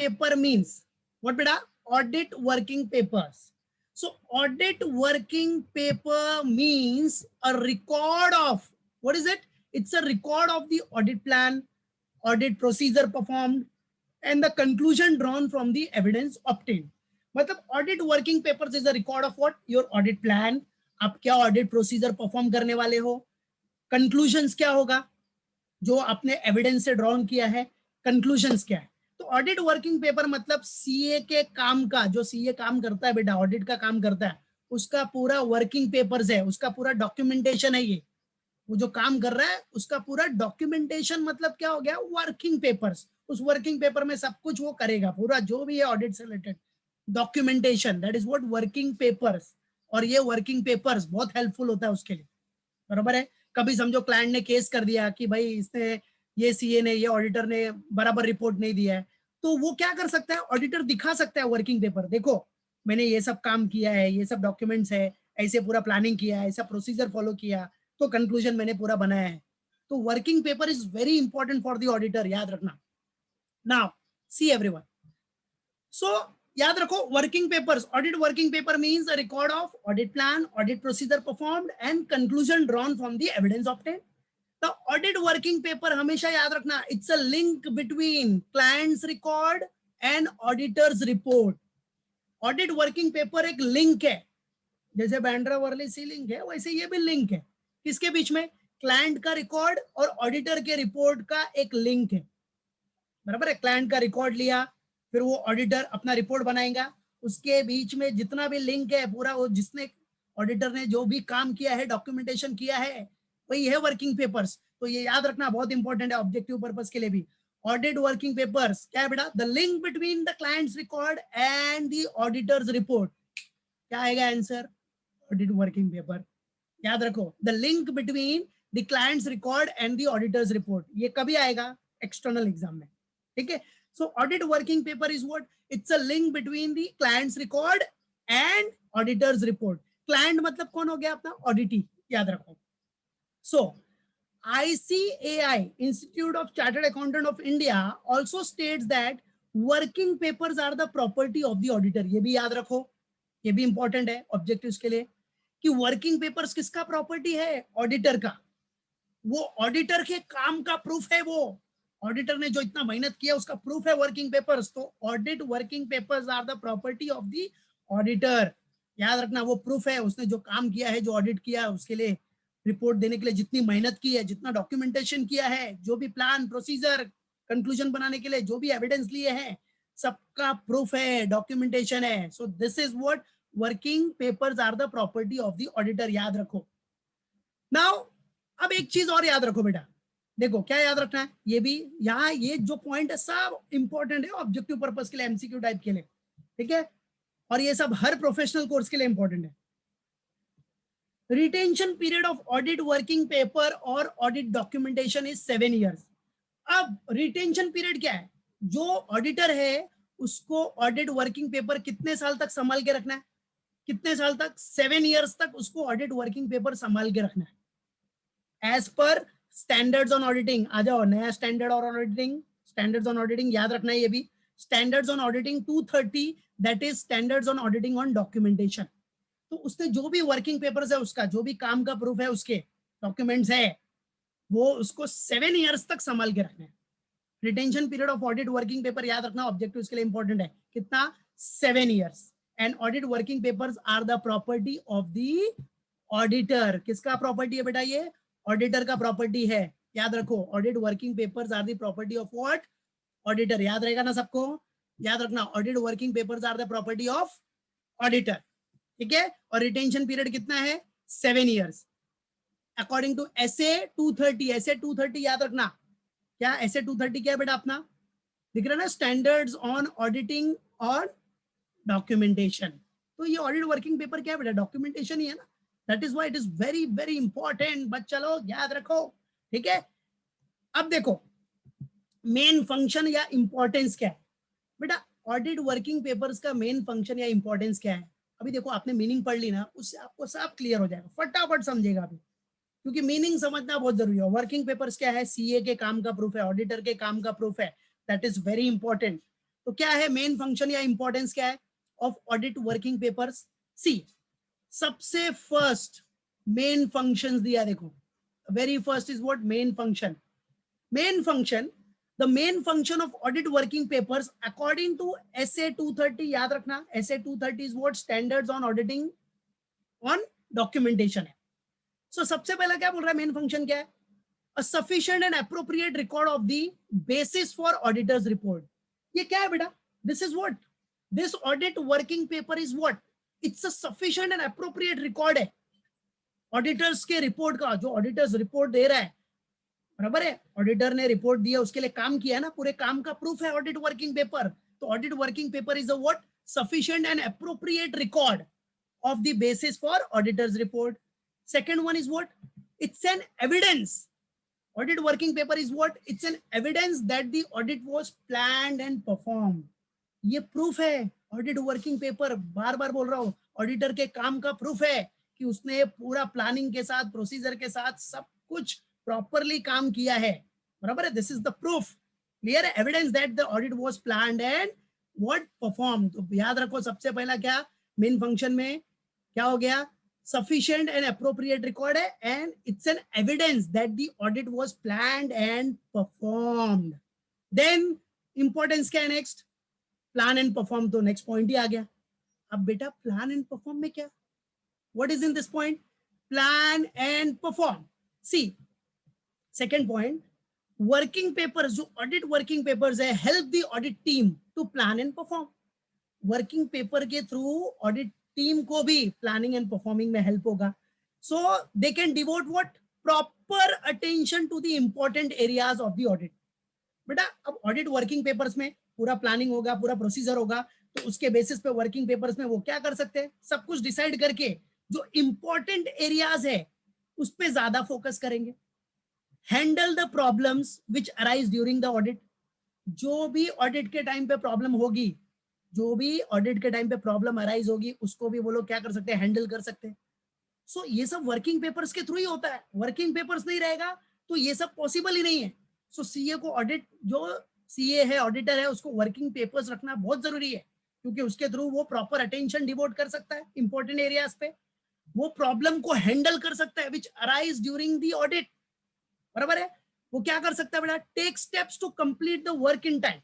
paper means what beta? Audit working papers. So audit working paper means a record of, what is it? It's a record of the audit plan, audit procedure performed, and the conclusion drawn from the evidence obtained. मतलब audit working papers is a record of what? Your audit plan, आप क्या audit procedure perform करने वाले हो, conclusions क्या होगा जो आपने एविडेंस से ड्रॉन किया है, कंक्लूजन्स क्या है. तो ऑडिट वर्किंग पेपर मतलब सीए के काम का, जो सीए काम करता है बेटा, ऑडिट का काम करता है, उसका पूरा वर्किंग पेपर्स है, उसका पूरा डॉक्यूमेंटेशन है. ये वो जो काम कर रहा है उसका पूरा डॉक्यूमेंटेशन, मतलब क्या हो गया? Working papers. उस वर्किंग पेपर में सब कुछ वो करेगा, पूरा जो भी है ऑडिट से related documentation, that is what working papers. और ये वर्किंग पेपर्स बहुत हेल्पफुल होता है उसके लिए, बराबर है. कभी समझो क्लाइंट ने केस कर दिया कि भाई इसने, ये सीए ने, ये ऑडिटर ने बराबर रिपोर्ट नहीं दिया है, तो वो क्या कर सकता है? ऑडिटर दिखा सकता है वर्किंग पेपर, देखो मैंने ये सब काम किया है, ये सब डॉक्यूमेंट्स है, ऐसे पूरा प्लानिंग किया है, ऐसा प्रोसीजर फॉलो किया, तो कंक्लूजन मैंने पूरा बनाया है. तो working paper is very important for the auditor, याद रखना. नाउ सी एवरीवन, सो याद रखो working papers. Audit working paper means a record of audit plan, audit procedure performed and conclusion drawn from the evidence obtained. The audit working paper हमेशा याद रखना, it's a link between clients record and auditors report. Audit working paper एक link है, जैसे बैंड्रा वर्ली सी link है, वैसे ये भी लिंक है. किसके बीच में? क्लाइंट का रिकॉर्ड और ऑडिटर के रिपोर्ट का एक लिंक है, बराबर है. क्लाइंट का रिकॉर्ड लिया, फिर वो ऑडिटर अपना रिपोर्ट बनाएगा, उसके बीच में जितना भी लिंक है पूरा, वो जिसने ऑडिटर ने जो भी काम किया है, डॉक्यूमेंटेशन किया है, वही है वर्किंग पेपर्स. तो ये याद रखना बहुत इंपॉर्टेंट है ऑब्जेक्टिव पर्पस के लिए भी. ऑडिट वर्किंग पेपर्स क्या है बेटा? The link between the clients record and the auditors report. क्या आएगा आंसर? Audit working paper. याद रखो, the link between the clients record and the auditors report. ये कभी आएगा? एक्सटर्नल एग्जाम में, ठीक है. So audit working paper is what? It's a link between the client's record and auditor's report. Client मतलब कौन हो गया? अपना ऑडिटी, याद रखो. So ICAI, Institute of Chartered Accountant of India, also states that working papers are the property of the auditor. ये भी याद रखो, ये भी इंपॉर्टेंट है ऑब्जेक्टिव्स के लिए, कि वर्किंग पेपर्स किसका प्रॉपर्टी है? ऑडिटर का. वो ऑडिटर के काम का प्रूफ है, वो ऑडिटर ने जो इतना मेहनत किया उसका प्रूफ है वर्किंग पेपर्स. तो audit working papers are the property of the auditor. याद रखना, वो प्रूफ है, उसने जो काम किया है, जो ऑडिट किया है, उसके लिए रिपोर्ट देने के लिए जितनी मेहनत की है, जितना डॉक्यूमेंटेशन किया है, जो भी प्लान, प्रोसीजर, कंक्लूजन बनाने के लिए जो भी एविडेंस लिए हैं, सबका प्रूफ है, डॉक्यूमेंटेशन है. So this is what working papers are the property of the auditor. याद रखो. नाउ अब एक चीज और याद रखो बेटा, देखो क्या याद रखना है, ये भी यहाँ, ये जो पॉइंट है सब इंपॉर्टेंट है ऑब्जेक्टिव पर्पस के लिए, एमसीक्यू टाइप के लिए, ठीक है. और ये सब हर प्रोफेशनल कोर्स के लिए इंपॉर्टेंट है. Retention period of audit working paper और ऑडिट डॉक्यूमेंटेशन इज 7 years. अब रिटेंशन पीरियड क्या है? जो ऑडिटर है उसको ऑडिट वर्किंग पेपर कितने साल तक संभाल के रखना है? कितने साल तक? 7 years तक उसको ऑडिट वर्किंग पेपर संभाल के रखना है. As per standards on auditing, आ जाओ, नया standard on auditing, standards on auditing याद रखना है. ये भी standards on auditing 230, that is standards on auditing on documentation. तो उसने जो भी वर्किंग पेपर्स है, उसका जो भी काम का प्रूफ है, उसके डॉक्यूमेंट्स है, वो उसको 7 years तक संभाल के रखना है. Retention period of audit working paper याद रखना, ऑब्जेक्टिव के लिए इंपॉर्टेंट है. कितना? 7 years. And audit working papers are the property of the auditor. किसका प्रॉपर्टी है बेटा? ये ऑडिटर का प्रॉपर्टी है. याद रखो, audit working papers are the property of what? Auditor. याद रहेगा ना सबको? याद रखना, audit working papers are the property of auditor, ठीक है. और रिटेंशन पीरियड कितना है? 7 years. According to SA 230. SA 230 याद रखना. क्या एसए 230 क्या है बेटा अपना? दिख रहा है ना, स्टैंडर्ड्स ऑन ऑडिटिंग और डॉक्यूमेंटेशन. तो ये ऑडिट वर्किंग पेपर क्या है बेटा? डॉक्यूमेंटेशन ही है ना. That is why it is very very important. बच्चा लोग याद रखो, ठीक है. अब देखो मेन फंक्शन या इंपॉर्टेंस क्या है बेटा? ऑडिट वर्किंग पेपर्स का मेन फंक्शन या इंपॉर्टेंस क्या है? अभी देखो, आपने मीनिंग पढ़ ली ना, उससे आपको सब क्लियर हो जाएगा, फटाफट समझेगा अभी, क्योंकि मीनिंग समझना बहुत जरूरी है. वर्किंग पेपर्स क्या है? सीए के काम का प्रूफ है, ऑडिटर के काम का प्रूफ है. That is very important. तो क्या है मेन फंक्शन या इंपॉर्टेंस क्या है ऑफ ऑडिट वर्किंग पेपर्स? सी, सबसे फर्स्ट मेन फंक्शंस दिया, देखो very first is what? Main function. Main function, the main function of audit working papers according to SA 230, याद रखना SA 230 is what? Standards on auditing on documentation है. So सबसे पहला क्या बोल रहा है मेन फंक्शन क्या है? A sufficient and appropriate record of the basis for auditor's report. ये क्या है बेटा? This is what? This audit working paper is what? It's a sufficient and appropriate record है ऑडिटर्स के रिपोर्ट का. जो ऑडिटर्स रिपोर्ट दे रहा है, बराबर है, ऑडिटर ने रिपोर्ट दिया, उसके लिए काम किया ना, पूरे काम का प्रूफ है ऑडिट वर्किंग पेपर. तो audit working paper is a what? Sufficient and appropriate record of the basis four auditors report. Second one is what? It's an evidence. Audit working paper is what? It's an evidence that the audit was planned and performed. ये proof है audit working paper, बार बार बोल रहा हूं, auditor के काम का proof है कि उसने पूरा प्लानिंग के साथ, प्रोसीजर के साथ सब कुछ प्रॉपरली काम किया है, बराबर है. This is the proof, clear है, evidence that the audit was planned and what perform. तो याद रखो सबसे पहला क्या मेन फंक्शन में क्या हो गया? सफिशिएंट एंड एप्रोप्रिएट रिकॉर्ड है and it's an evidence that the audit was planned and performed. Then importance क्या है नेक्स्ट? Plan and perform. तो नेक्स्ट पॉइंट ही आ गया. अब बेटा प्लान एंड परफॉर्म में क्या, what is in this point? Plan and perform. See, second point, working papers, जो ऑडिट वर्किंग पेपर्स है, help the audit team to plan and perform. Working paper के थ्रू ऑडिट टीम को भी planning and performing में help होगा. So they can devote what? Proper attention to the important areas of the audit. बेटा अब audit working papers में पूरा planning होगा, पूरा प्रोसीजर होगा, तो उसके बेसिस पे वर्किंग पेपर्स में वो क्या कर सकते हैं? सब कुछ डिसाइड करके जो इंपॉर्टेंट एरियाज है उस पर ज्यादा फोकस करेंगे. Handle the problems which arise during the audit. जो भी ऑडिट के टाइम पे प्रॉब्लम होगी, जो भी ऑडिट के टाइम पे प्रॉब्लम अराइज होगी, उसको भी वो लोग क्या कर सकते हैं? हैंडल कर सकते हैं. सो ये सब वर्किंग पेपर्स के थ्रू ही होता है. वर्किंग पेपर्स नहीं रहेगा तो ये सब पॉसिबल ही नहीं है. सो सीए को ऑडिट, जो सीए है, ऑडिटर है, उसको वर्किंग पेपर्स रखना बहुत जरूरी है, क्योंकि उसके थ्रू वो प्रॉपर अटेंशन डिवोट कर सकता है इंपॉर्टेंट एरियाज पे. वो प्रॉब्लम को हैंडल कर सकता है which arise during the audit, बराबर है. वो क्या कर सकता है बेटा? Take steps to complete the work in time.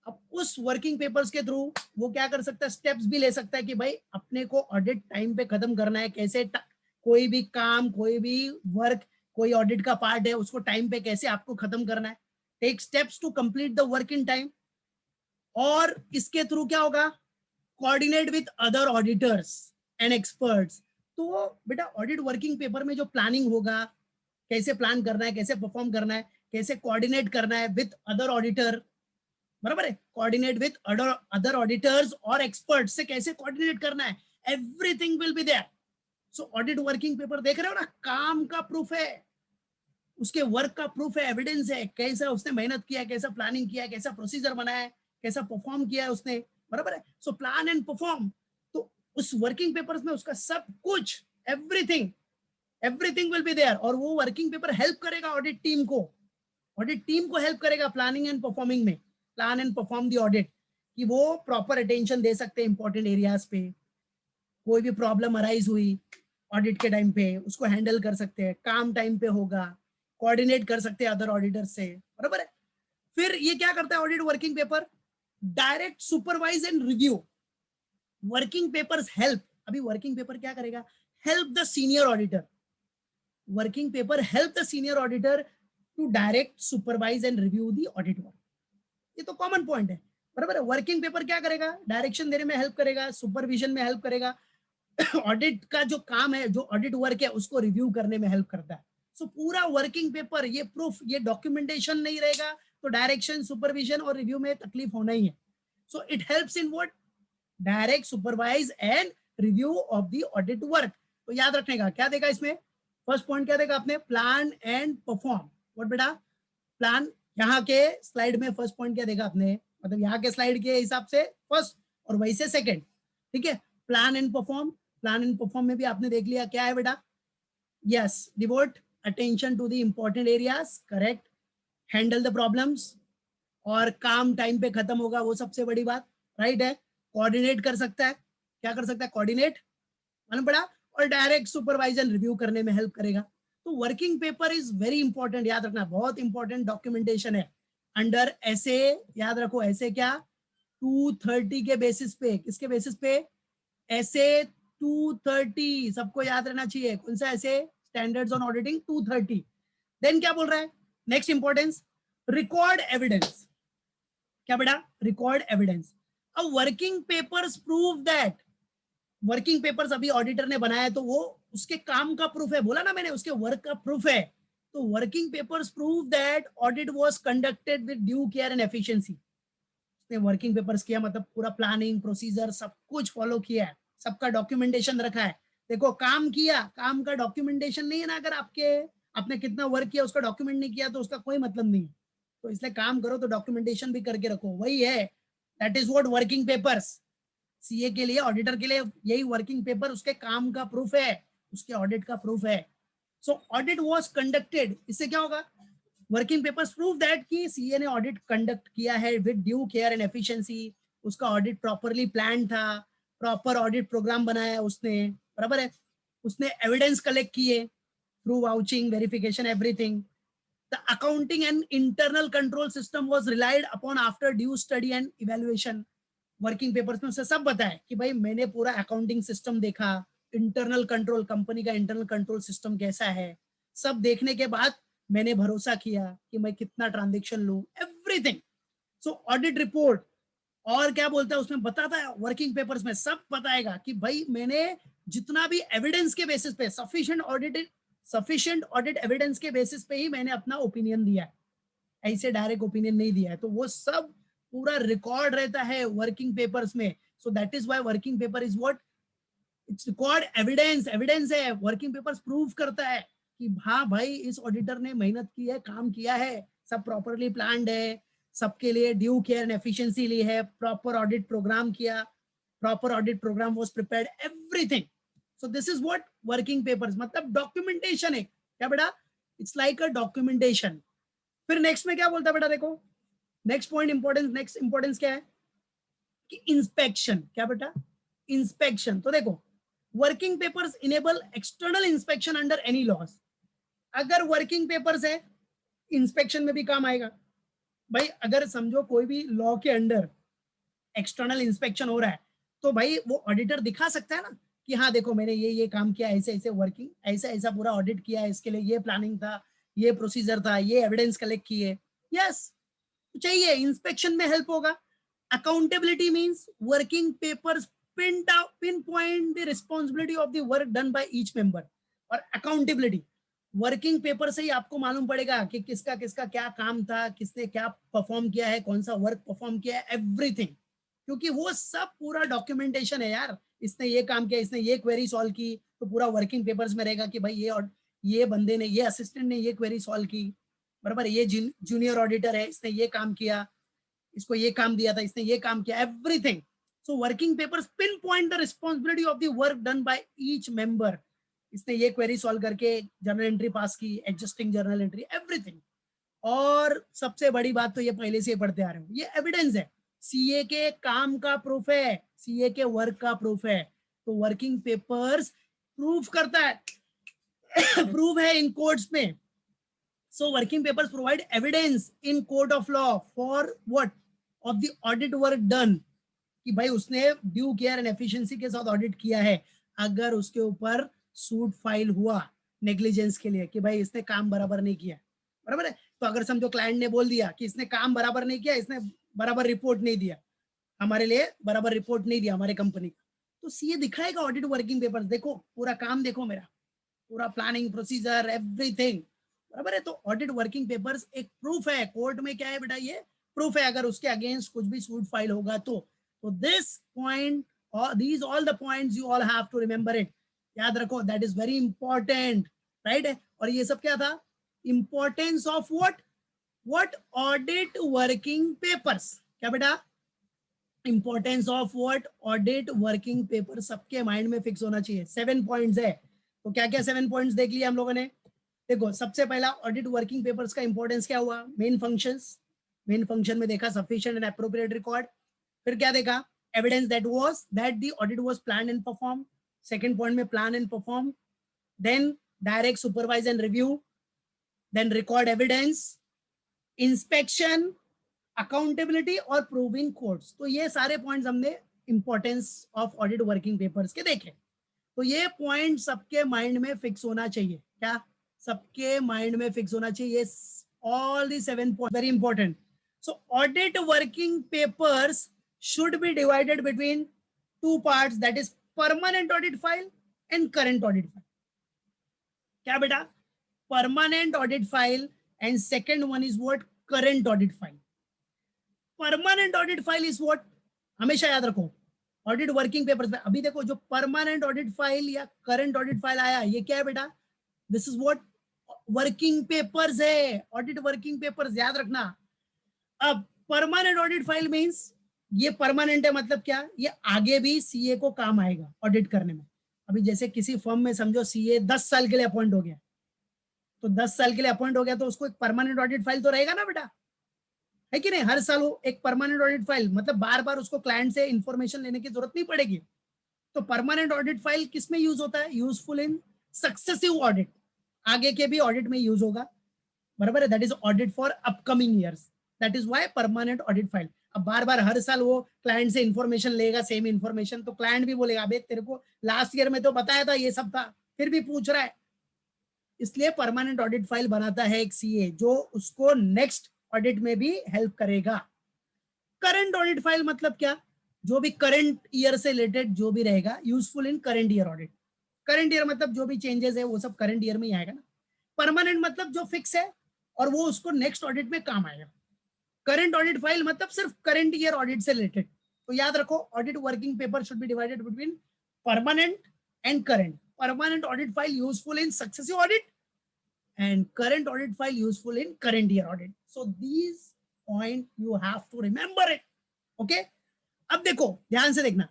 अब उस वर्किंग पेपर्स के थ्रू वो क्या कर सकता है? स्टेप्स भी ले सकता है कि भाई अपने को ऑडिट टाइम पे खत्म करना है, कैसे कोई भी काम, कोई भी वर्क, कोई ऑडिट का पार्ट है, उसको टाइम पे कैसे आपको खत्म करना है. Take steps to complete the work in time. और इसके थ्रू क्या होगा? Coordinate with other auditors and experts. तो बेटा ऑडिट वर्किंग पेपर में जो प्लानिंग होगा, कैसे प्लान करना है, कैसे परफॉर्म करना है, कैसे कोऑर्डिनेट करना है विद अदर ऑडिटर, बराबर है, कोऑर्डिनेट विद अदर ऑडिटर्स और एक्सपर्ट्स से कैसे कोऑर्डिनेट करना है, everything will be there. So audit working paper देख रहे हो ना, काम का प्रूफ है, उसके वर्क का प्रूफ है, एविडेंस है, कैसा उसने मेहनत किया, कैसा प्लानिंग किया, कैसा प्रोसीजर बनाया है, कैसा परफॉर्म किया है उसने, बराबर है. So plan and perform. तो उस वर्किंग पेपर्स में उसका सब कुछ, एवरीथिंग विल बी देयर. और वो वर्किंग पेपर हेल्प करेगा ऑडिट टीम को, हेल्प करेगा प्लानिंग एंड परफॉर्मिंग में, plan and perform the audit, कि वो प्रॉपर अटेंशन दे सकते हैं इंपॉर्टेंट एरियाज पे. कोई भी प्रॉब्लम अराइज हुई ऑडिट के टाइम पे, उसको हैंडल कर सकते हैं, काम टाइम पे होगा, कोऑर्डिनेट कर सकते हैं अदर ऑडिटर से, बराबर है. फिर ये क्या करता है audit working paper? Direct supervise and review. Working papers help, अभी वर्किंग पेपर क्या करेगा? Help the senior auditor. Working paper help the senior auditor to direct supervise and review the audit work. ये तो कॉमन पॉइंट है, बराबर है. Working paper क्या करेगा? डायरेक्शन देने में हेल्प करेगा, सुपरविजन में हेल्प करेगा, ऑडिट का जो काम है, जो ऑडिट वर्क है, उसको रिव्यू करने में हेल्प करता है. सो पूरा वर्किंग पेपर, ये प्रूफ, ये डॉक्यूमेंटेशन नहीं रहेगा तो डायरेक्शन, सुपरविजन और रिव्यू में तकलीफ होना ही है. So it helps in what? Direct, supervise and review of the audit work. तो याद रखने का क्या देगा इसमें? फर्स्ट पॉइंट क्या देगा आपने? Plan and perform. व्हाट बेटा? प्लान. यहाँ के स्लाइड में फर्स्ट पॉइंट क्या देगा आपने? मतलब यहाँ के स्लाइड के हिसाब से फर्स्ट और वही से सेकंड, ठीक है. Plan and perform. Plan and perform में भी आपने देख लिया क्या है बेटा? Yes, devote attention to the important areas, correct. Handle the problems, और काम टाइम पे खत्म होगा, वो सबसे बड़ी बात, राइट है। कोऑर्डिनेट कर सकता है, क्या कर सकता है, कोऑर्डिनेट, मालूम पड़ा। और डायरेक्ट सुपरवाइजन रिव्यू करने में हेल्प करेगा। तो working paper is very important, याद रखना, बहुत इंपॉर्टेंट डॉक्यूमेंटेशन है। अंडर ऐसे, याद रखो, ऐसे क्या 230 के बेसिस पे, किसके बेसिस पे, ऐसे 230, सबको याद रहना चाहिए, कौन सा ऐसे, स्टैंडर्ड्स ऑन ऑडिटिंग 230। देन क्या बोल रहा है, नेक्स्ट इंपॉर्टेंस, रिकॉर्ड एविडेंस, क्या बेटा, रिकॉर्ड एविडेंस। अब working papers prove that, working papers अभी ऑडिटर ने बनाया है तो वो उसके काम का प्रूफ है, बोला ना मैंने, उसके वर्क का प्रूफ है। तो working papers prove that audit was conducted with due care and efficiency. उसने वर्किंग पेपर्स किया मतलब पूरा प्लानिंग प्रोसीजर सब कुछ फॉलो किया है, सबका डॉक्यूमेंटेशन रखा है। देखो काम किया, काम का डॉक्यूमेंटेशन नहीं है ना, अगर आपने कितना वर्क किया उसका डॉक्यूमेंट नहीं किया तो उसका कोई मतलब नहीं है। तो इसलिए काम करो तो डॉक्यूमेंटेशन भी करके रखो, वही है, that is what working papers. CA के लिए, ऑडिटर के लिए यही वर्किंग पेपर उसके काम का प्रूफ है, उसके ऑडिट का प्रूफ है। सो ऑडिट वाज कंडक्टेड, इससे क्या होगा, वर्किंग पेपर्स प्रूव दैट कि सीए ने ऑडिट कंडक्ट किया है with due care and efficiency. उसका ऑडिट प्रॉपरली प्लान था, प्रॉपर ऑडिट प्रोग्राम बनाया उसने, बराबर है। उसने एविडेंस कलेक्ट किए through vouching, verification, everything. The accounting and internal control system was relied upon after due study and evaluation. Working papers में उसे सब बताया कि भाई मैंने पूरा अकाउंटिंग सिस्टम देखा, इंटरनल कंट्रोल, कंपनी का इंटरनल कंट्रोल सिस्टम कैसा है, सब देखने के बाद मैंने भरोसा किया कि मैं कितना ट्रांजेक्शन लूं, एवरीथिंग। सो ऑडिट रिपोर्ट, और क्या बोलता है उसमें, बताता है वर्किंग पेपर्स में सब बताएगा कि भाई मैंने जितना भी एविडेंस के बेसिस पे, सफिशिएंट ऑडिट एविडेंस के बेसिस पे ही मैंने अपना ओपिनियन दिया है, ऐसे डायरेक्ट ओपिनियन नहीं दिया है। तो वो सब पूरा रिकॉर्ड रहता है वर्किंग पेपर्स में। So that is why working paper is what, it's record evidence, evidence है। वर्किंग पेपर्स प्रूव करता है कि हाँ भाई इस ऑडिटर ने मेहनत की है, काम किया है, सब प्रॉपरली प्लान्ड है, सबके लिए ड्यू केयर एंड एफिशिएंसी ली है, प्रॉपर ऑडिट प्रोग्राम किया, proper audit programme was prepared, everything. So this is what working papers, मतलब डॉक्यूमेंटेशन है, क्या बेटा, इट्स लाइक अ डॉक्यूमेंटेशन। फिर नेक्स्ट में क्या बोलता है बेटा, देखो next point importance, next importance क्या है कि इंस्पेक्शन, क्या बेटा, इंस्पेक्शन। तो देखो working papers enable external inspection under any laws. अगर वर्किंग पेपर्स है, इंस्पेक्शन में भी काम आएगा। भाई अगर समझो कोई भी लॉ के अंडर एक्सटर्नल इंस्पेक्शन हो रहा है तो भाई वो ऑडिटर दिखा सकता है ना कि हाँ देखो मैंने ये काम किया, ऐसे ऐसे वर्किंग, ऐसा ऐसा पूरा ऑडिट किया है, इसके लिए ये प्लानिंग था, ये प्रोसीजर था, ये एविडेंस कलेक्ट किए, यस, चाहिए, इंस्पेक्शन में हेल्प होगा। Accountability means working papers pin point the responsibility of the work done by each member. और अकाउंटेबिलिटी, वर्किंग पेपर से ही आपको मालूम पड़ेगा कि किसका किसका क्या काम था, किसने क्या परफॉर्म किया है, कौन सा वर्क परफॉर्म किया है, एवरीथिंग। क्योंकि वो सब पूरा डॉक्यूमेंटेशन है यार, इसने ये काम किया, इसने ये क्वेरी सॉल्व की, तो पूरा वर्किंग पेपर्स में रहेगा कि भाई ये बंदे ने, ये असिस्टेंट ने ये क्वेरी सॉल्व की, बराबर, ये जूनियर ऑडिटर है, इसने ये काम किया, इसको ये काम दिया था, इसने ये काम किया, everything. So working papers pin point the responsibility of the work done by each member. इसने ये क्वेरी सॉल्व करके जर्नल एंट्री पास की, एडजस्टिंग जर्नल एंट्री, एवरीथिंग। और सबसे बड़ी बात तो ये पहले से पढ़ते आ रहे हो, ये एविडेंस है, सीए के काम का प्रूफ है, सीए के वर्क का प्रूफ है। तो वर्किंग पेपर्स प्रूफ करता है प्रूफ है इन कोर्ट्स में। So working papers provide evidence in court of law for what? Of the audit work done. कि भाई उसने ड्यू केयर एंड एफिशिएंसी के साथ ऑडिट किया है। अगर उसके ऊपर सूट फाइल हुआ नेग्लिजेंस के लिए कि भाई इसने काम बराबर नहीं किया, बराबर है, तो अगर समझो क्लाइंट ने बोल दिया कि इसने काम बराबर नहीं किया, इसने बराबर रिपोर्ट नहीं दिया, हमारे लिए बराबर रिपोर्ट नहीं दिया हमारे कंपनी का, तो सीए दिखाएगा ऑडिट वर्किंग पेपर्स, देखो पूरा काम देखो मेरा, पूरा प्लानिंग प्रोसीजर एवरीथिंग, बराबर है। तो ऑडिट वर्किंग पेपर्स एक प्रूफ है, कोर्ट में क्या है बेटा, ये प्रूफ है, अगर उसके अगेंस्ट कुछ भी सूट फाइल होगा तो this point, these all the points you all have to remember it, याद रखो, that is very important, right है। और ये सब क्या था, importance of what audit working papers, क्या बेटा, importance of what audit working paper, सबके माइंड में फिक्स होना चाहिए। 7 पॉइंट्स है, तो क्या क्या 7 पॉइंट्स देख लिया हम लोगों ने। देखो सबसे पहला ऑडिट वर्किंग पेपर्स का इंपॉर्टेंस क्या हुआ, मेन फंक्शंस, मेन फंक्शन में देखा सफिशिएंट एंड एप्रोप्रिएट रिकॉर्ड, फिर क्या देखा, evidence that the audit was planned and perform, second point में plan and perform, then direct supervise and review, then record evidence, inspection, accountability और proving codes. तो ये सारे पॉइंट्स हमने importance of audit working papers के देखे। तो ये पॉइंट सबके माइंड में फिक्स होना चाहिए, क्या सबके माइंड में फिक्स होना चाहिए, all the 7 point very important. So audit working papers should be divided between two parts, that is permanent audit file and current audit file. क्या बेटा, permanent audit file and second one is what, current audit file. Permanent audit file is what, हमेशा याद रखो audit working papers में। अभी देखो जो permanent audit file या करंट ऑडिट फाइल आया, ये क्या है बेटा, this is what working papers है, ऑडिट वर्किंग पेपर्स, याद रखना। अब परमानेंट ऑडिट फाइल मींस ये परमानेंट है, मतलब क्या, ये आगे भी सीए को काम आएगा ऑडिट करने में। अभी जैसे किसी फर्म में समझो सीए 10 साल के लिए अपॉइंट हो गया, तो 10 साल के लिए अपॉइंट हो गया तो उसको एक परमानेंट ऑडिट फाइल तो रहेगा ना बेटा, है कि नहीं, हर साल वो एक परमानेंट ऑडिट फाइल, मतलब बार बार उसको क्लाइंट से इंफॉर्मेशन लेने की जरूरत नहीं पड़ेगी। तो परमानेंट ऑडिट फाइल किस में यूज होता है, यूजफुल इन सक्सेसिव ऑडिट, आगे के भी ऑडिट में यूज होगा, बराबर है, that is audit for upcoming years, that is why permanent audit file. अब बार बार हर साल वो क्लाइंट से इंफॉर्मेशन लेगा, सेम इंफॉर्मेशन, तो क्लाइंट भी बोलेगा अबे तेरे को लास्ट ईयर में तो बताया था ये सब था, फिर भी पूछ रहा है। इसलिए परमानेंट ऑडिट फाइल बनाता है एक सीए जो उसको नेक्स्ट ऑडिट में भी हेल्प करेगा। करंट ऑडिट फाइल मतलब क्या, जो भी करंट ईयर से रिलेटेड जो भी रहेगा, useful in current year audit. Current year मतलब जो भी चेंजेस है वो सब करंट ईयर में ही आएगा ना। परमानेंट मतलब जो फिक्स है और वो उसको नेक्स्ट ऑडिट में काम आएगा। करंट ऑडिट फाइल मतलब सिर्फ करंट ईयर ऑडिट से रिलेटेड। तो याद रखो audit working paper should be divided between permanent and current. Permanent audit file useful in successive audit and current audit file useful in current year audit. So these point you have to remember it. Okay? अब देखो ध्यान से देखना,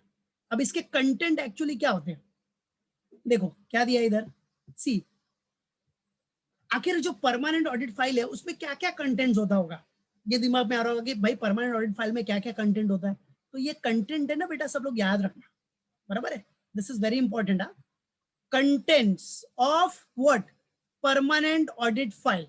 अब इसके content actually क्या होते हैं, देखो क्या दिया इधर, सी आखिर जो परमानेंट ऑडिट फाइल है उसमें क्या क्या कंटेंट्स होता होगा, ये दिमाग में आ रहा होगा कि भाई परमानेंट ऑडिट फाइल में क्या क्या कंटेंट होता है। तो ये कंटेंट है ना बेटा, सब लोग याद रखना, बराबर है, this is very important. Contents of what, permanent audit file,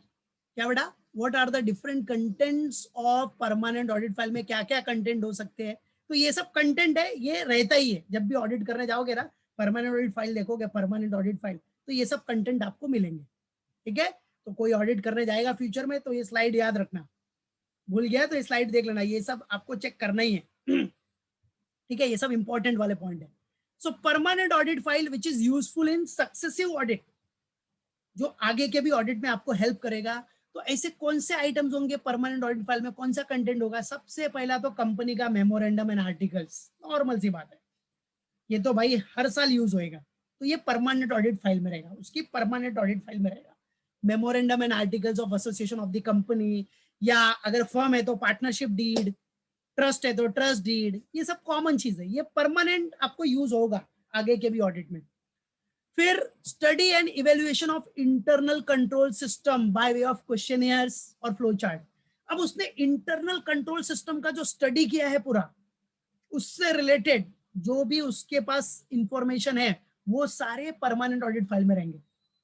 क्या बेटा, what are the different contents of permanent audit file में क्या क्या कंटेंट हो सकते हैं। तो ये सब कंटेंट है, ये रहता ही है, जब भी ऑडिट करने जाओगे ना परमानेंट ऑडिट फाइल देखोगे, परमानेंट ऑडिट फाइल, तो ये सब कंटेंट आपको मिलेंगे, ठीक है। तो कोई ऑडिट करने जाएगा फ्यूचर में तो ये स्लाइड याद रखना, भूल गया तो ये स्लाइड देख लेना, ये सब आपको चेक करना ही है ठीक है, ये सब इंपॉर्टेंट वाले पॉइंट है। सो permanent audit file which is useful in successive audit, जो आगे के भी ऑडिट में आपको हेल्प करेगा। तो ऐसे कौन से आइटम्स होंगे परमानेंट ऑडिट फाइल में, कौन सा कंटेंट होगा, सबसे पहला तो कंपनी का मेमोरेंडम एंड आर्टिकल्स, नॉर्मल सी बात है, ये तो भाई हर साल यूज होएगा, तो ये परमानेंट ऑडिट फाइल में रहेगा, उसकी परमानेंट ऑडिट फाइल में रहेगा। Memorandum and articles of association of the company, या अगर फर्म है तो पार्टनरशिप डीड, ट्रस्ट है तो ट्रस्ट डीड, ये सब कॉमन चीज है, ये परमानेंट आपको यूज होगा आगे के भी ऑडिट में। फिर study and evaluation of internal control system by way of questionnaires और फ्लो चार्ट। अब उसने इंटरनल कंट्रोल सिस्टम का जो स्टडी किया है पूरा, उससे रिलेटेड जो भी उसके पास इंफॉर्मेशन है वो सारे परमानेंट ऑडिट फाइल में रहेंगे।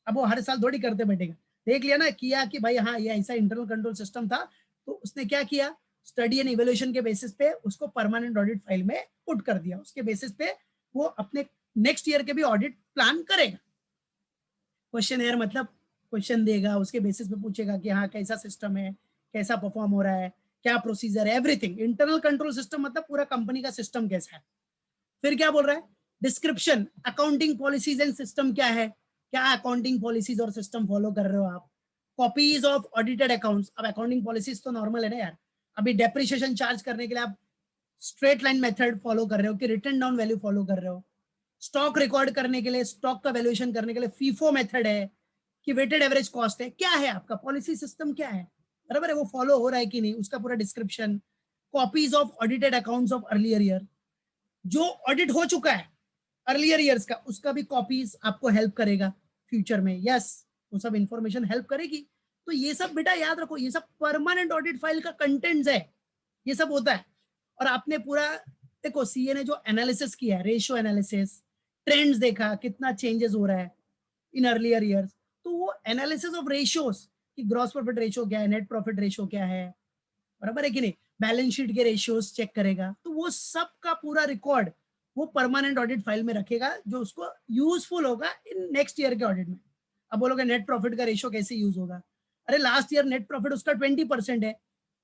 अब वो हर साल थोड़ी करते बैठेगा, देख लिया ना, किया कि भाई हाँ ये ऐसा इंटरनल कंट्रोल सिस्टम था, तो उसने क्या किया, स्टडी एंड इवेल्युएशन के बेसिस पे उसको परमानेंट ऑडिट फाइल में पुट कर दिया, उसके बेसिस पे वो अपने नेक्स्ट ईयर के भी ऑडिट प्लान करेगा। क्वेश्चन एयर मतलब क्वेश्चन देगा, उसके बेसिस पे पूछेगा कि हाँ कैसा सिस्टम है, कैसा परफॉर्म हो रहा है, क्या प्रोसीजर है, एवरीथिंग। इंटरनल कंट्रोल सिस्टम मतलब पूरा कंपनी का सिस्टम कैसा है। फिर क्या बोल रहा है, description, accounting policies and system क्या है, क्या अकाउंटिंग पॉलिसीज और सिस्टम फॉलो कर रहे हो आप। कॉपीज ऑफ ऑडिटेड अकाउंट्स, अब अकाउंटिंग पॉलिसीज तो नॉर्मल है ना यार, अभी डेप्रिसिएशन चार्ज करने के लिए आप स्ट्रेट लाइन मेथड फॉलो कर रहे हो कि रिटर्न डाउन वैल्यू फॉलो कर रहे हो। स्टॉक रिकॉर्ड करने के लिए, स्टॉक का वैल्यूएशन करने के लिए फीफो मेथड है कि वेटेड एवरेज कॉस्ट है, क्या है आपका पॉलिसी सिस्टम क्या है, बराबर है, वो फॉलो हो रहा है कि नहीं, उसका पूरा description. Copies of audited accounts of earlier year, जो ऑडिट हो चुका है अर्लियर ईयर्स का, उसका भी कॉपीज आपको हेल्प करेगा फ्यूचर में, यस वो सब इंफॉर्मेशन हेल्प करेगी। तो ये सब बेटा याद रखो, ये सब परमानेंट ऑडिट फाइल का कंटेंट्स है, ये सब होता है। और आपने पूरा देखो सीए ने जो एनालिसिस किया है, रेशियो एनालिसिस, ट्रेंड्स देखा कितना चेंजेस हो रहा है इन अर्लियर ईयर्स, तो वो एनालिसिस ऑफ रेशियोज कि ग्रॉस प्रॉफिट रेशियो क्या है, नेट प्रॉफिट रेशियो क्या है, बराबर है कि नहीं, बैलेंस शीट के रेशियोज चेक करेगा, तो वो सब का पूरा रिकॉर्ड वो परमानेंट ऑडिट फाइल में रखेगा, जो उसको यूजफुल होगा इन नेक्स्ट ईयर के ऑडिट में। अब बोलोगे नेट प्रॉफिट का रेशियो कैसे यूज होगा, अरे लास्ट ईयर नेट प्रॉफिट उसका 20% है,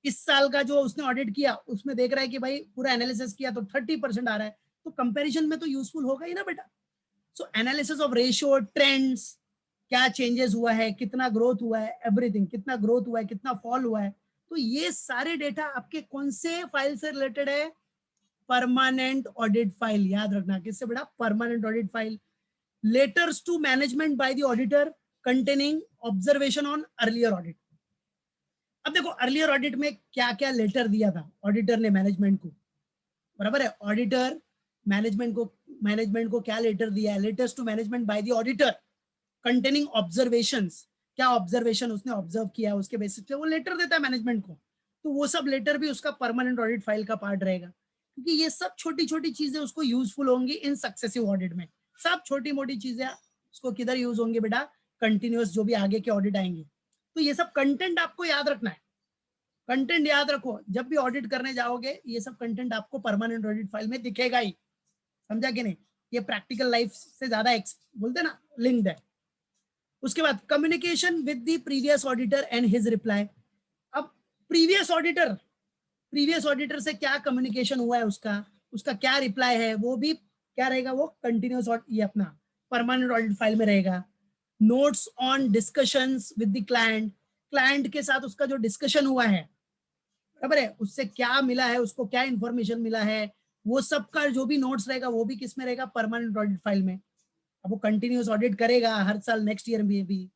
इस साल का जो उसने ऑडिट किया उसमें देख रहा है कि भाई पूरा एनालिसिस किया तो 30% आ रहा है, तो कंपैरिजन में तो यूजफुल होगा ही ना बेटा। सो एनालिसिस ऑफ रेशियो, ट्रेंड्स, क्या चेंजेस हुआ है, कितना ग्रोथ हुआ है, एवरीथिंग, कितना ग्रोथ हुआ है, कितना फॉल हुआ है, तो ये सारे डेटा आपके कौन से फाइल से रिलेटेड है, परमानेंट ऑडिट फाइल। याद रखना किससे बेटा, permanent audit file. Letters to management by the auditor containing observation on earlier audit. अब देखो अर्लियर ऑडिट में क्या क्या लेटर दिया था ऑडिटर ने मैनेजमेंट को, बराबर है, ऑडिटर मैनेजमेंट को क्या लेटर दिया है, letters to management by the auditor containing observations, क्या ऑब्जर्वेशन उसने ऑब्जर्व किया उसके बेसिस पे वो लेटर देता है मैनेजमेंट को, तो वो सब लेटर भी उसका परमानेंट ऑडिट फाइल का पार्ट रहेगा, क्योंकि ये सब छोटी छोटी चीजें उसको यूजफुल होंगी इन सक्सेसिव ऑडिट में। सब छोटी मोटी चीजें उसको किधर यूज होंगे बेटा, कंटिन्यूअस जो भी आगे के ऑडिट आएंगे। तो ये सब कंटेंट आपको याद रखना है, कंटेंट याद रखो, जब भी ऑडिट करने जाओगे ये सब कंटेंट आपको परमानेंट ऑडिट फाइल में दिखेगा ही, समझा कि नहीं, ये प्रैक्टिकल लाइफ से ज्यादा बोलते ना लिंक्ड है। उसके बाद communication with the previous auditor and his reply. अब प्रीवियस ऑडिटर से क्या कम्युनिकेशन हुआ है, उसका क्या रिप्लाई है, वो भी क्या रहेगा, वो कंटिन्यूस ये अपना परमानेंट ऑडिट फाइल में रहेगा। Notes on discussions with the client के साथ उसका जो डिस्कशन हुआ है, बराबर है, उससे क्या मिला है, उसको क्या इंफॉर्मेशन मिला है, वो सब का जो भी नोट्स रहेगा वो भी किस में रहेगा, परमानेंट ऑडिट फाइल में। अब वो कंटिन्यूस ऑडिट करेगा हर साल, नेक्स्ट ईयर में भी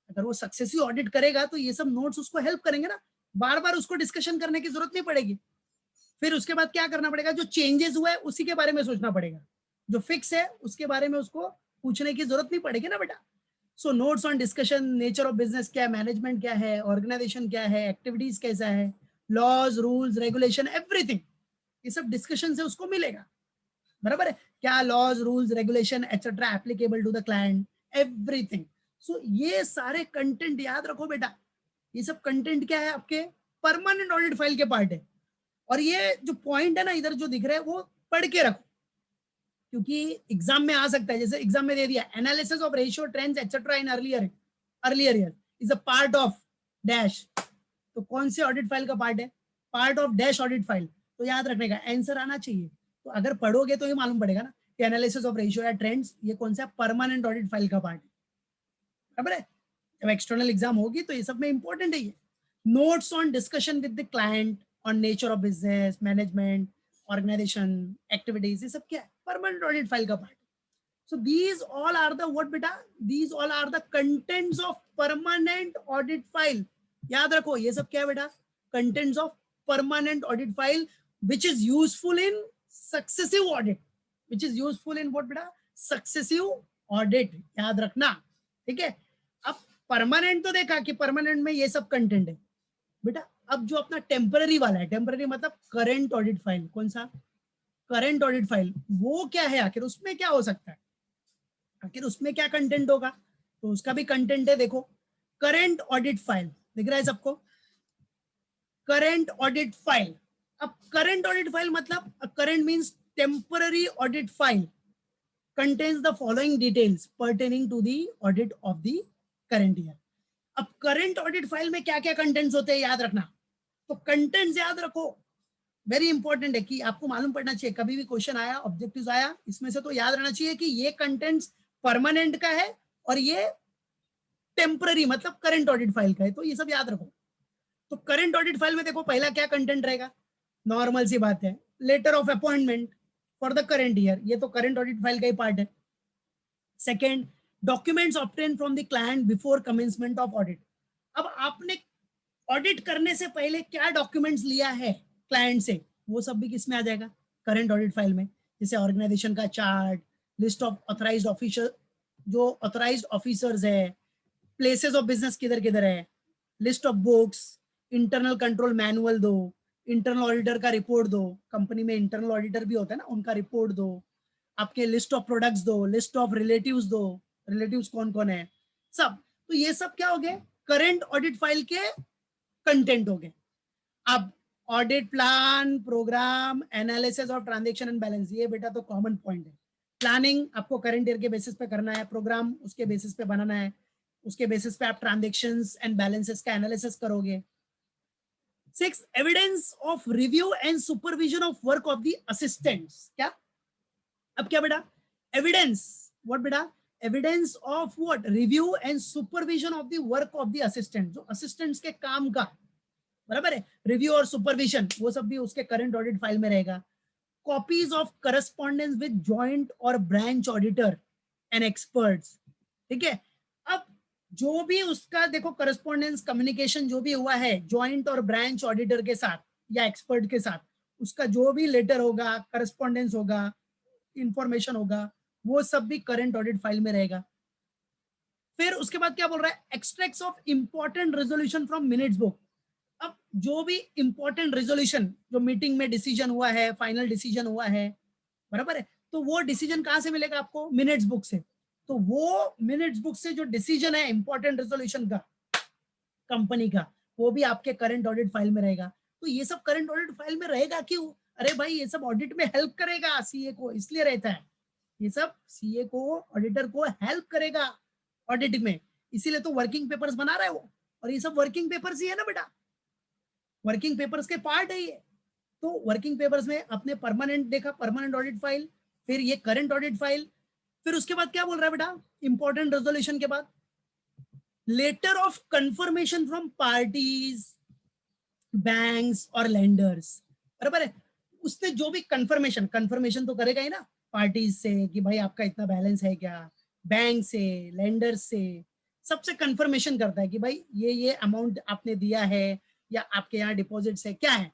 अगर वो सक्सेसिव ऑडिट करेगा तो ये सब नोट्स उसको हेल्प करेंगे ना, बार बार उसको डिस्कशन करने की जरूरत नहीं पड़ेगी। फिर उसके बाद क्या करना पड़ेगा, जो चेंजेस हुआ है उसी के बारे में सोचना पड़ेगा, जो फिक्स है उसके बारे में उसको पूछने की जरूरत नहीं पड़ेगी ना बेटा। So notes on discussion, nature of business क्या है, मैनेजमेंट क्या है, ऑर्गेनाइजेशन क्या है, एक्टिविटीज कैसा है, लॉज रूल्स रेगुलेशन एवरीथिंग, ये सब डिस्कशन से उसको मिलेगा, बराबर है, क्या laws rules regulation etcetera applicable to the client, everything. So ये सारे कंटेंट याद रखो बेटा, ये सब कंटेंट क्या है, आपके परमानेंट ऑडिट फाइल के पार्ट है। और ये जो पॉइंट है ना इधर जो दिख रहा है वो पढ़ के रखो, क्योंकि एग्जाम में आ सकता है, जैसे एग्जाम में दे दिया analysis of ratio trends etcetera in earlier year is a part of dash, तो कौन से ऑडिट फाइल का पार्ट है, part of dash audit file, तो याद रखने का आंसर आना चाहिए। तो अगर पढ़ोगे तो ये मालूम पड़ेगा ना कि एनालिसिस ऑफ रेशियो या ट्रेंड्स ये कौन सा परमानेंट ऑडिट फाइल का पार्ट है, बराबर है, जब एक्सटर्नल एग्जाम होगी तो ये सब में इंपॉर्टेंट है ये। Notes on discussion with the client on nature of business, management, organisation, activities, ये सब क्या है, परमानेंट ऑडिट फाइल का part. So these all are the what beta? These all are the contents of permanent audit file. याद रखो ये सब क्या है बेटा, contents of permanent audit file which is useful in successive audit. Which is useful in what बेटा, successive audit. याद रखना, ठीक है। अब परमानेंट तो देखा कि परमानेंट में ये सब कंटेंट है बेटा। अब जो अपना टेम्पररी वाला है, टेम्पररी मतलब करंट ऑडिट फाइल, कौन सा, करंट ऑडिट फाइल, वो क्या है, आखिर उसमें क्या हो सकता है, आखिर उसमें क्या कंटेंट होगा, तो उसका भी कंटेंट है, देखो करंट ऑडिट फाइल दिख रहा है सबको, करंट ऑडिट फाइल। अब करंट ऑडिट फाइल मतलब current means temporary audit file contains the following details pertaining to the audit of the current year. अब करंट ऑडिट फाइल में क्या क्या कंटेंट्स होते हैं याद रखना, तो कंटेंट्स याद रखो, वेरी इंपॉर्टेंट है कि आपको मालूम पड़ना चाहिए, कभी भी क्वेश्चन आया, ऑब्जेक्टिव्स आया, इसमें से तो याद रहना चाहिए कि ये कंटेंट्स परमानेंट का है और ये टेम्पररी मतलब करंट ऑडिट फाइल का है, तो ये सब याद रखो। तो करंट ऑडिट फाइल में देखो पहला क्या कंटेंट रहेगा, नॉर्मल सी बात है, letter of appointment for the current year, ये तो करंट ऑडिट फाइल का ही पार्ट है। Second, documents obtain from the client before commencement of audit. अब आपने ऑडिट करने से पहले क्या डॉक्यूमेंट्स लिया है क्लाइंट से, वो सब भी किस में आ जाएगा, करंट ऑडिट फाइल में, जैसे ऑर्गेनाइजेशन का chart, list of authorised officer, जो ऑथराइज्ड ऑफिसर्स है, प्लेसेस ऑफ बिजनेस किधर किधर है, list of books, internal control manual दो, इंटरनल ऑडिटर का रिपोर्ट दो, कंपनी में इंटरनल ऑडिटर भी होता है ना, उनका रिपोर्ट दो, आपके लिस्ट ऑफ प्रोडक्ट्स दो, लिस्ट ऑफ रिलेटिव्स दो, रिलेटिव्स कौन कौन है सब। तो ये सब क्या हो गए, करंट ऑडिट फाइल के कंटेंट हो गए। अब audit plan, programme, analysis of transaction and balance, ये बेटा तो कॉमन पॉइंट है। प्लानिंग आपको करंट ईयर के बेसिस पे करना है, प्रोग्राम उसके बेसिस पे बनाना है, उसके बेसिस पे आप ट्रांजैक्शंस एंड बैलेंसेस का एनालिसिस करोगे। 6, evidence of review and supervision of work of the assistants. क्या, अब क्या बेटा, एविडेंस, व्हाट बेटा, evidence of what, review and supervision of the work of the assistant, जो असिस्टेंट्स के काम का, बराबर है, रिव्यू और सुपरविजन वो सब भी उसके करंट ऑडिट फाइल में रहेगा। Copies of correspondence with joint और ब्रांच ऑडिटर एंड एक्सपर्ट्स, ठीक है। अब जो भी उसका देखो करस्पॉन्डेंस कम्युनिकेशन जो भी हुआ है जॉइंट और ब्रांच ऑडिटर के साथ या एक्सपर्ट के साथ, उसका जो भी लेटर होगा, करस्पॉन्डेंस होगा, इंफॉर्मेशन होगा, वो सब भी करंट ऑडिट फाइल में रहेगा। फिर उसके बाद क्या बोल रहा है, extracts of important resolution from minutes book. अब जो भी इंपॉर्टेंट रेजोल्यूशन जो मीटिंग में डिसीजन हुआ है, फाइनल डिसीजन हुआ है, बराबर है, तो वो डिसीजन कहां से मिलेगा आपको, मिनट्स बुक से। तो वो मिनट्स बुक से जो डिसीजन है इंपॉर्टेंट रेजोल्यूशन का कंपनी का, वो भी आपके करंट ऑडिट फाइल में रहेगा। तो ये सब करंट ऑडिट फाइल में रहेगा क्यों, अरे भाई ये सब ऑडिट में हेल्प करेगा सीए को, इसलिए रहता है ये सब, सीए को, ऑडिटर को हेल्प करेगा ऑडिट में, इसीलिए तो वर्किंग पेपर्स बना रहा है वो। और ये सब वर्किंग पेपर्स ही है ना बेटा, वर्किंग पेपर्स के पार्ट है ये। तो वर्किंग पेपर्स में अपने परमानेंट देखा, परमानेंट ऑडिट फाइल, फिर ये करंट ऑडिट फाइल, फिर उसके बाद क्या बोल रहा है बेटा, इंपॉर्टेंट रेजोल्यूशन के बाद letter of confirmation from parties, banks और लेंडर्स, बराबर है। उसने जो भी कंफर्मेशन, कंफर्मेशन तो करेगा ही ना पार्टीज से कि भाई आपका इतना बैलेंस है क्या, बैंक से, लेंडर से, सबसे कंफर्मेशन करता है कि भाई ये अमाउंट आपने दिया है या आपके यहाँ डिपॉजिट्स है क्या है।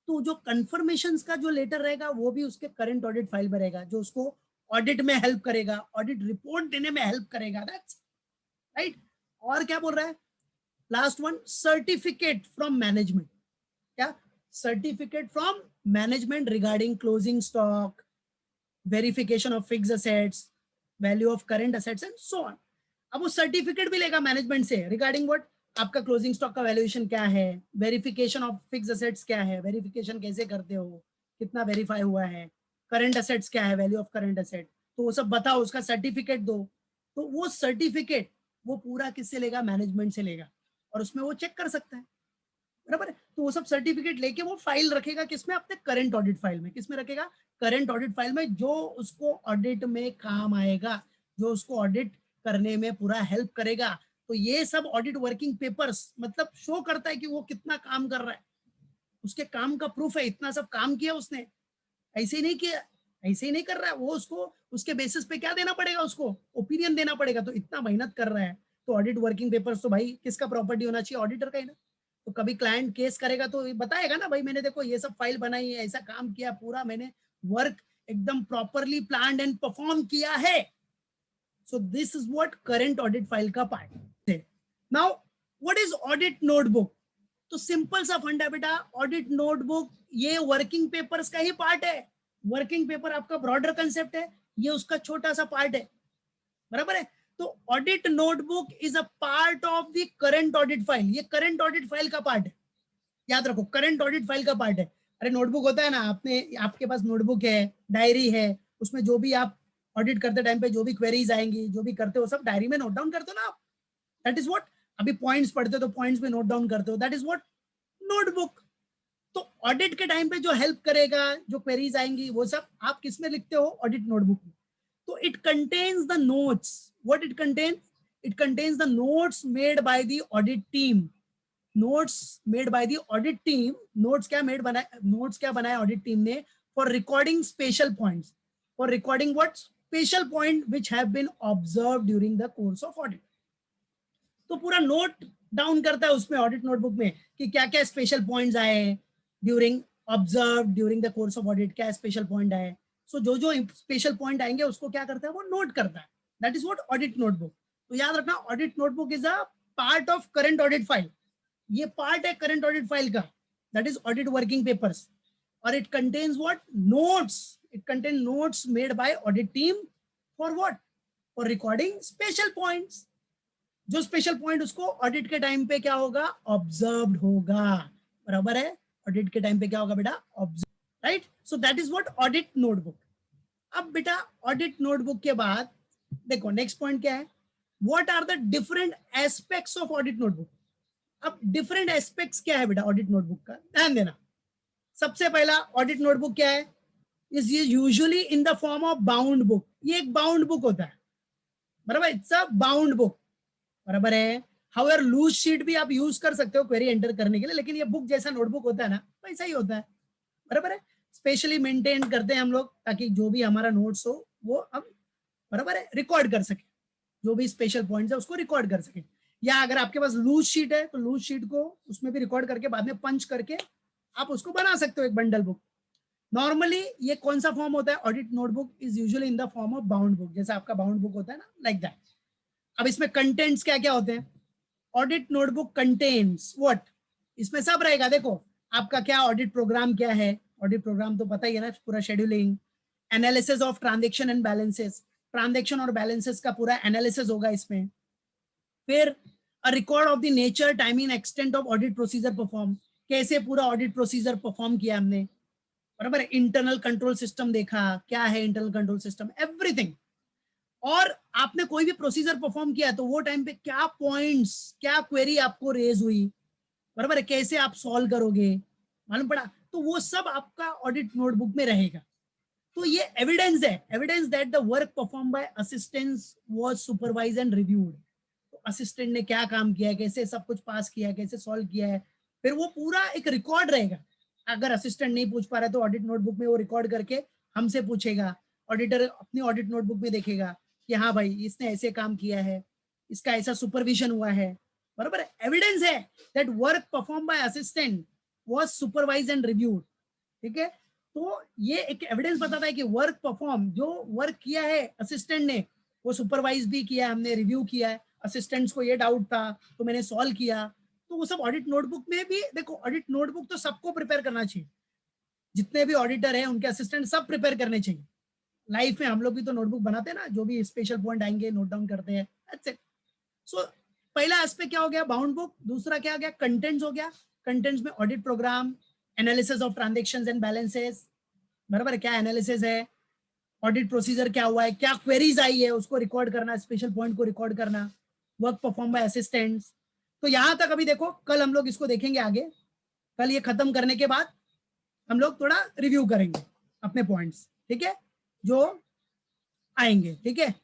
तो जो कंफर्मेशंस का जो लेटर रहेगा वो भी उसके करंट ऑडिट फाइल में रहेगा, जो उसको ऑडिट में हेल्प करेगा, ऑडिट रिपोर्ट देने में हेल्प करेगा, दैट्स राइट। और क्या बोल रहा है, last one, certificate from management. क्या, certificate from management regarding closing stock, verification of fixed assets, value of current assets and so on. अब वो सर्टिफिकेट भी लेगा मैनेजमेंट से रिगार्डिंग व्हाट, आपका क्लोजिंग स्टॉक का वैल्यूएशन क्या है, वेरिफिकेशन ऑफ फिक्स्ड असेट्स क्या है, वेरिफिकेशन कैसे करते हो, कितना वेरीफाई हुआ है, करंट असेट्स क्या है, वैल्यू ऑफ करंट असेट, तो वो सब बताओ, उसका सर्टिफिकेट दो। तो वो सर्टिफिकेट वो पूरा किससे लेगा, मैनेजमेंट से लेगा, और उसमें वो चेक कर सकता है, बराबर है। तो वो सब सर्टिफिकेट लेके वो फाइल रखेगा किसमें, अपने करंट ऑडिट फाइल में। किसमें रखेगा, करंट ऑडिट फाइल में, जो उसको ऑडिट में काम आएगा, जो उसको ऑडिट करने में पूरा हेल्प करेगा। तो ये सब ऑडिट वर्किंग पेपर्स मतलब शो करता है कि वो कितना काम कर रहा है, उसके काम का प्रूफ है, इतना सब काम किया उसने, ऐसे ही नहीं किया, ऐसे ही नहीं कर रहा है वो, उसको उसके बेसिस पे क्या देना पड़ेगा, उसको ओपिनियन देना पड़ेगा। तो इतना मेहनत कर रहा है, तो ऑडिट वर्किंग पेपर्स तो भाई किसका प्रॉपर्टी होना चाहिए, ऑडिटर का ही ना। तो कभी क्लाइंट केस करेगा तो बताएगा ना, भाई मैंने देखो ये सब फाइल बनाई है, ऐसा काम किया, पूरा मैंने वर्क एकदम प्रॉपरली प्लान्ड एंड परफॉर्म किया है। So this is what current audit file का पार्ट है। Now what is audit notebook, तो सिंपल सा फंडा बेटा, ऑडिट नोटबुक ये वर्किंग पेपर्स का ही पार्ट है। वर्किंग पेपर आपका ब्रॉडर कंसेप्ट है, ये उसका छोटा सा पार्ट है, बराबर है। तो audit notebook is a part of the current audit file, ये करंट ऑडिट फाइल का पार्ट है, याद रखो करंट ऑडिट फाइल का पार्ट है। अरे नोटबुक होता है ना, आपने आपके पास नोटबुक है, डायरी है, उसमें जो भी आप ऑडिट करते टाइम पे जो भी क्वेरीज आएंगी, जो भी करते हो सब डायरी में नोट डाउन करते हो ना आप, दैट इज व्हाट। अभी पॉइंट्स पढ़ते हो तो पॉइंट्स में नोट डाउन करते हो, दैट इज व्हाट नोटबुक। तो ऑडिट के टाइम पे जो हेल्प करेगा, जो क्वेरीज आएंगी, वो सब आप किस में लिखते हो, ऑडिट नोटबुक में। तो it contains the notes, what it contains, it contains the notes made by the audit team, notes made by the audit team. Notes क्या मेड बनाए, नोट्स क्या बनाए ऑडिट टीम ने, for recording special points, for recording what, special point which have been observed during the course of audit. तो पूरा note down करता है उसमें ऑडिट नोटबुक में कि क्या क्या स्पेशल पॉइंट्स आए during, observe during the course of audit, क्या स्पेशल पॉइंट आए। सो जो जो स्पेशल पॉइंट आएंगे उसको क्या करता है, वो नोट करता है, that is what audit notebook. तो याद रखना audit notebook is a part of current audit file, ये पार्ट है करंट ऑडिट फाइल का, that is audit working papers, और it contains what, notes, it contain notes made by audit team for what, for recording special points. जो special point उसको audit के time पे क्या होगा, ऑब्जर्व्ड होगा, बराबर है, ऑडिट के टाइम पे क्या होगा बेटा, observe, right. So that is what audit notebook. अब बेटा ऑडिट नोटबुक के बाद देखो नेक्स्ट पॉइंट क्या है, what are the different aspects of audit notebook. अब डिफरेंट एस्पेक्ट्स क्या है बेटा ऑडिट नोटबुक का, ध्यान देना। सबसे पहला ऑडिट नोटबुक क्या है, is usually in the form of bound book, ये एक बाउंड बुक होता है, बराबर, इट्स अ बाउंड बुक, बराबर है। हाउएवर लूज शीट भी आप यूज कर सकते हो क्वेरी एंटर करने के लिए, लेकिन ये बुक जैसा नोटबुक होता है ना, वैसा ही होता है, बराबर है। स्पेशली मेंटेन करते हैं हम लोग ताकि जो भी हमारा नोट्स हो वो हम, बराबर है, रिकॉर्ड कर सके, जो भी स्पेशल पॉइंट्स है उसको रिकॉर्ड कर सके। या अगर आपके पास लूज शीट है तो लूज शीट को उसमें भी रिकॉर्ड करके बाद में पंच करके आप उसको बना सकते हो एक बंडल बुक। नॉर्मली ये कौन सा फॉर्म होता है, audit notebook is usually in the form of bound book, जैसा आपका बाउंड बुक होता है ना, लाइक दैट। अब इसमें कंटेंट्स क्या क्या होते हैं, ऑडिट नोटबुक कंटेन्स व्हाट, इसमें सब रहेगा। देखो आपका क्या ऑडिट प्रोग्राम क्या है, ऑडिट प्रोग्राम तो पता ही है ना, पूरा scheduling, analysis of transaction and balances, transaction और बैलेंसेस का पूरा एनालिसिस होगा इसमें। फिर a record of the nature, timing, extent of audit procedure perform, कैसे पूरा ऑडिट प्रोसीजर परफॉर्म किया हमने, बराबर। इंटरनल कंट्रोल सिस्टम देखा, क्या है इंटरनल कंट्रोल सिस्टम, एवरीथिंग। और आपने कोई भी प्रोसीजर परफॉर्म किया तो वो टाइम पे क्या पॉइंट्स, क्या क्वेरी आपको रेज हुई, बराबर है, कैसे आप सॉल्व करोगे, मालूम पड़ा, तो वो सब आपका ऑडिट नोटबुक में रहेगा। तो ये एविडेंस है, evidence that the work perform by assistants was supervise and reviewed. तो असिस्टेंट ने क्या काम किया, कैसे सब कुछ पास किया, कैसे सॉल्व किया है, फिर वो पूरा एक रिकॉर्ड रहेगा। अगर असिस्टेंट नहीं पूछ पा रहा है तो ऑडिट नोटबुक में वो रिकॉर्ड करके हमसे पूछेगा, ऑडिटर अपनी ऑडिट नोटबुक में देखेगा कि हाँ भाई इसने ऐसे काम किया है, इसका ऐसा सुपरविजन हुआ है, बराबर है। एविडेंस है that work perform by assistant was supervise and reviewed, ठीक है। तो ये एक एविडेंस बताता है कि वर्क परफॉर्म, जो वर्क किया है असिस्टेंट ने वो सुपरवाइज भी किया, हमने रिव्यू किया है, असिस्टेंट्स को ये डाउट था तो मैंने सॉल्व किया। तो वो सब ऑडिट नोटबुक में भी देखो, ऑडिट नोटबुक तो सबको प्रिपेयर करना चाहिए, जितने भी ऑडिटर है उनके असिस्टेंट सब प्रिपेयर करने चाहिए। लाइफ में हम लोग भी तो नोटबुक बनाते हैं ना, जो भी स्पेशल पॉइंट आएंगे नोट डाउन करते हैं, दैट्स इट। सो पहला एस्पेक्ट क्या हो गया, बाउंड बुक। दूसरा क्या हो गया, कंटेंट्स हो गया। कंटेंट्स में audit programme, analysis of transactions and balances, बराबर, क्या एनालिसिस है, ऑडिट प्रोसीजर क्या हुआ है, क्या क्वेरीज आई है उसको रिकॉर्ड करना, स्पेशल पॉइंट को रिकॉर्ड करना, वर्क परफॉर्म बाय असिस्टेंट्स। तो यहां तक अभी देखो, कल हम लोग इसको देखेंगे आगे। कल ये खत्म करने के बाद हम लोग थोड़ा रिव्यू करेंगे अपने पॉइंट्स, ठीक है, जो आएंगे, ठीक है।